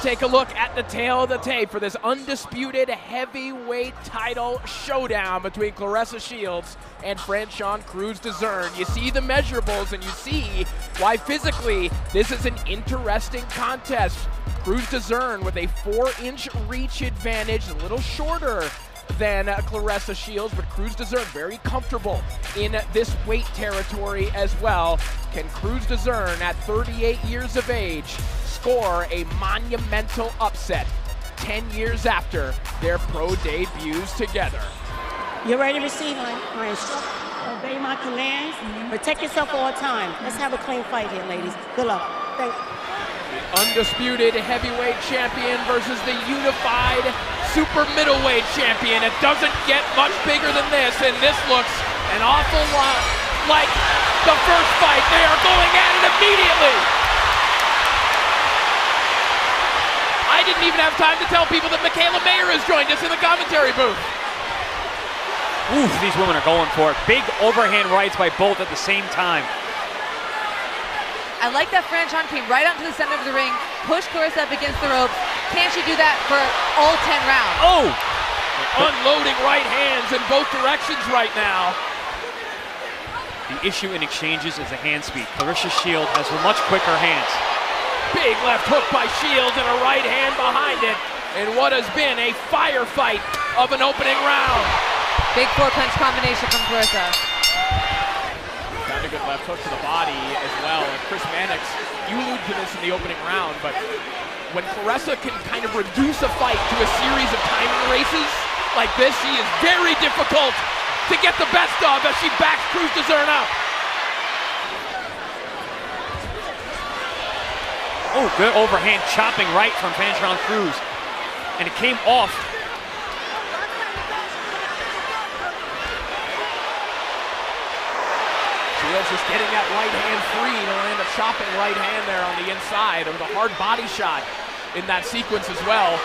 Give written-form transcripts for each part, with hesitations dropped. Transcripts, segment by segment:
take a look at the tail of the tape for this undisputed heavyweight title showdown between Claressa Shields and FRANCHON Dezurn. You see the measurables and you see why physically this is an interesting contest. Dezurn with a 4-inch reach advantage, a little shorter than Claressa Shields, but Dezurn very comfortable in this weight territory as well. Can Dezurn at 38 years of age score a monumental upset 10 years after their pro debuts together? You're ready to receive my instruction. Obey my commands. Protect yourself at all times. Let's have a clean fight here, ladies. Good luck. Thank you. Undisputed heavyweight champion versus the unified super middleweight champion. It doesn't get much bigger than this, and this looks an awful lot like the first fight. They are going at it immediately. I didn't even have time to tell people that Michaela Mayer has joined us in the commentary booth. Ooh, these women are going for it. Big overhand rights by both at the same time. I like that FRANCHON came right out to the center of the ring, pushed Claressa up against the ropes. Can she do that for all 10 rounds? Oh! Unloading right hands in both directions right now. The issue in exchanges is the hand speed. Claressa Shields has much quicker hands. Big left hook by Shields and a right hand behind it in what has been a firefight of an opening round. Big 4-punch combination from Claressa. Found a good left hook to the body as well. And Chris Mannix, you alluded to this in the opening round, but when Claressa can kind of reduce a fight to a series of timing races like this, she is very difficult to get the best of as she backs Dezurn up. Oh, good overhand chopping right from FRANCHON. And it came off. Shields just getting that right hand free to land a chopping right hand there on the inside. It was a hard body shot in that sequence as well.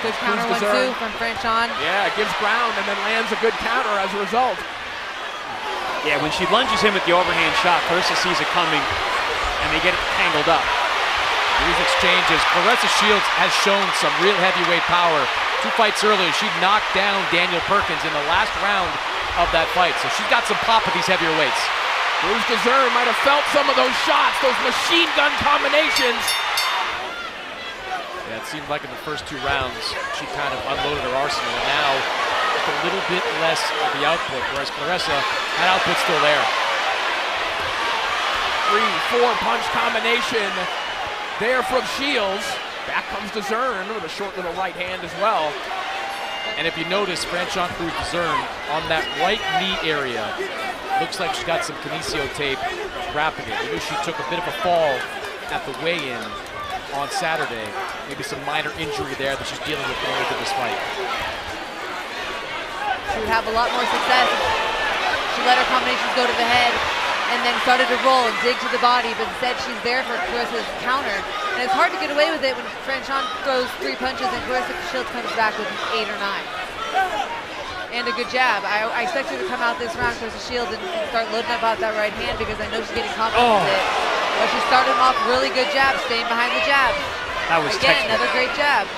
Good counter 1-2 from FRANCHON. Yeah, gives ground and then lands a good counter as a result. Yeah, when she lunges in with the overhand shot, Claressa sees it coming, and they get it tangled up. These exchanges, Claressa Shields has shown some real heavyweight power. 2 fights earlier, she knocked down Daniel Perkins in the last round of that fight, so she's got some pop with these heavier weights. Dezurn might have felt some of those shots, those machine gun combinations. Yeah, it seemed like in the first 2 rounds, she kind of unloaded her arsenal, and now just a little bit less of the output, whereas Claressa, that output's still there. 3-4 punch combination there from Shields. Back comes Dezurn with a short little right hand as well. And if you notice, FRANCHON Dezurn on that right knee area, looks like she's got some kinesio tape wrapping it. You know, she took a bit of a fall at the weigh-in on Saturday. Maybe some minor injury there that she's dealing with going into this fight. She would have a lot more success if she let her combinations go to the head and then started to roll and dig to the body, but instead she's there for Claressa's counter. And it's hard to get away with it when FRANCHON throws 3 punches and Claressa Shields comes back with 8 or 9. And a good jab. I expect her to come out this round, Claressa Shields, and start loading up out that right hand because I know she's getting confident with it. But she started off really good jab, staying behind the jab. That was again, another great jab.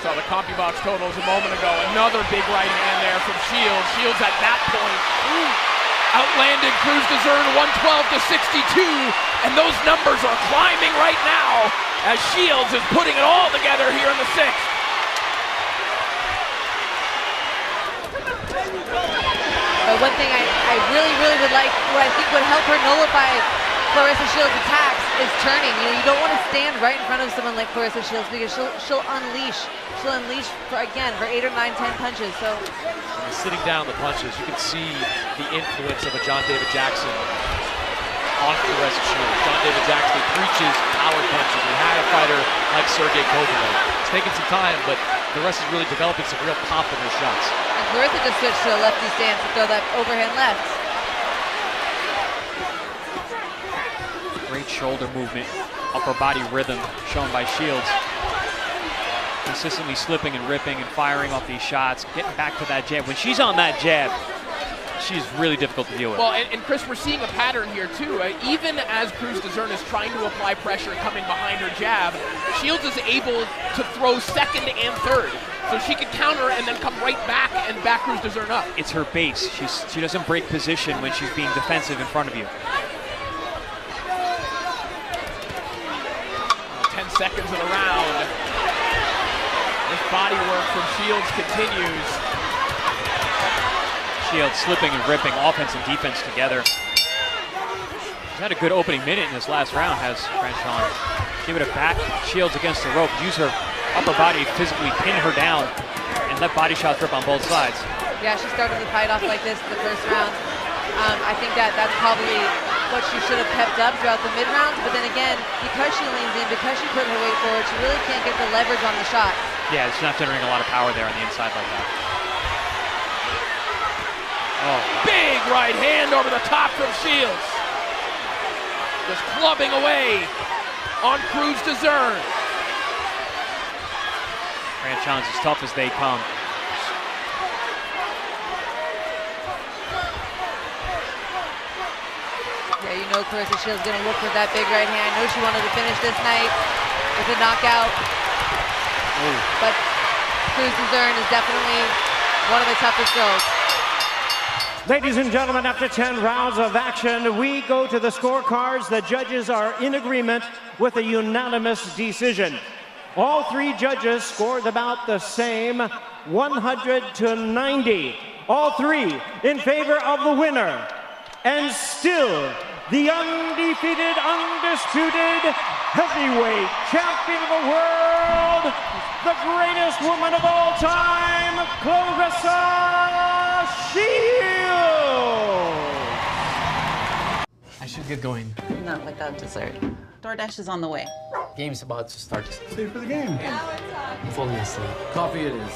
Saw the CompuBox totals a moment ago. Another big right hand there from Shields. Shields at that point outlanded Dezurn 112-62, and those numbers are climbing right now as Shields is putting it all together here in the 6th. But one thing I really would like, what I think would help her nullify Claressa Shields' attacks is turning. You know, you don't want to stand right in front of someone like Claressa Shields because she'll unleash. She'll unleash for 8 or 9, 10 punches. So sitting down the punches, you can see the influence of a John David Jackson on Claressa Shields. John David Jackson preaches power punches. We had a fighter like Sergey Kovalev. It's taken some time, but Claressa's really developing some real pop in her shots. And Claressa just switched to a lefty stance to throw that overhand left. Great shoulder movement, upper body rhythm shown by Shields. Consistently slipping and ripping and firing off these shots, getting back to that jab. When she's on that jab, she's really difficult to deal with. Well, and Chris, we're seeing a pattern here too. Even as Cruz Dezurn is trying to apply pressure coming behind her jab, Shields is able to throw second and third. So she could counter and then come right back and back Cruz Dezurn up. It's her base. She doesn't break position when she's being defensive in front of you. 10 seconds of the round. This body work from Shields continues. Shields slipping and ripping, offense and defense together. She's had a good opening minute in this last round, has FRANCHON. Give it a back, Shields against the rope, use her upper body to physically pin her down and let body shots rip on both sides. Yeah, she started the fight off like this in the first round. I think that's probably what she should have kept up throughout the mid-rounds, but then again, because she leans in, because she put her weight forward, she really can't get the leverage on the shot. Yeah, she's not generating a lot of power there on the inside like that. Oh, big right hand over the top from Shields. Just clubbing away on Cruz Dezurn. FRANCHON's as tough as they come. Yeah, you know Claressa Shields gonna look for that big right hand. I know she wanted to finish this night with a knockout. Ooh. But Cruz Dezurn is definitely one of the toughest girls. Ladies and gentlemen, after 10 rounds of action, we go to the scorecards. The judges are in agreement with a unanimous decision. All three judges scored about the same, 100-90. All three in favor of the winner. And still, the undefeated, undisputed heavyweight champion of the world, the greatest woman of all time, Claressa Shields. I should get going. Not without dessert. DoorDash is on the way. Game's about to start. Stay for the game. I'm falling asleep. Coffee it is.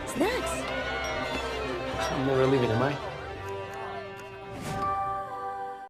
Snacks. I'm never leaving, am I?